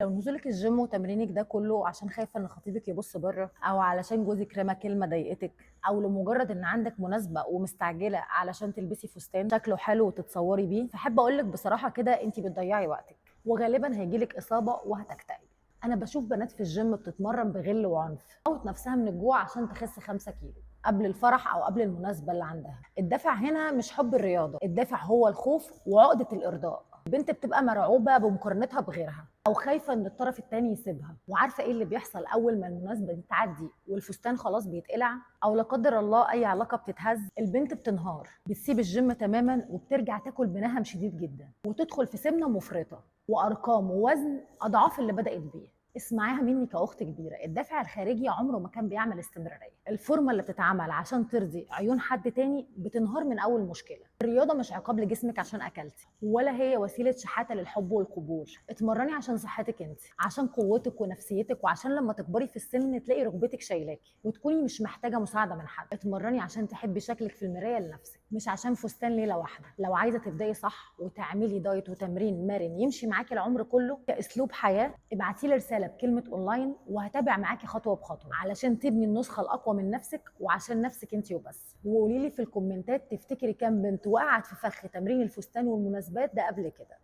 لو نزولك الجيم وتمرينك ده كله عشان خايفه ان خطيبك يبص بره، او علشان جوزك رمى كلمه ضايقتك، او لمجرد ان عندك مناسبه ومستعجله علشان تلبسي فستان شكله حلو وتتصوري بيه، فحب اقولك بصراحه كده انت بتضيعي وقتك وغالبا هيجيلك اصابه وهتكتئبي. انا بشوف بنات في الجيم بتتمرن بغل وعنف، موت نفسها من الجوع عشان تخس 5 كيلو قبل الفرح او قبل المناسبه اللي عندها. الدافع هنا مش حب الرياضه، الدافع هو الخوف وعقده الارضاء. البنت بتبقى مرعوبه بمقارنتها بغيرها، او خايفه ان الطرف التاني يسيبها. وعارفه ايه اللي بيحصل اول ما المناسبه دي تعدي والفستان خلاص بيتقلع، او لا قدر الله اي علاقه بتتهز؟ البنت بتنهار، بتسيب الجيم تماما وبترجع تاكل بنهم شديد جدا وتدخل في سمنه مفرطه وارقام ووزن اضعاف اللي بدات بيه. اسمعيها مني كاخت كبيره، الدافع الخارجي عمره ما كان بيعمل استمراريه. الفورمه اللي بتتعمل عشان ترضي عيون حد تاني بتنهار من اول مشكله. الرياضه مش عقاب لجسمك عشان اكلتي، ولا هي وسيله شحاته للحب والقبول. اتمرني عشان صحتك انت، عشان قوتك ونفسيتك، وعشان لما تكبري في السن تلاقي ركبتك شايلاكي وتكوني مش محتاجه مساعده من حد. اتمرني عشان تحبي شكلك في المرايه لنفسك، مش عشان فستان ليله واحده. لو عايزه تبداي صح وتعملي دايت وتمرين مرن يمشي معاكي العمر كله كاسلوب حياه، ابعتي لي رساله بكلمه اونلاين وهتابع معاكي خطوه بخطوه علشان تبني النسخه الاقوى من نفسك وعشان نفسك انت وبس. وقولي لي في الكومنتات تفتكري كام بنت وقعت في فخ تمرين الفستان والمناسبات ده قبل كده.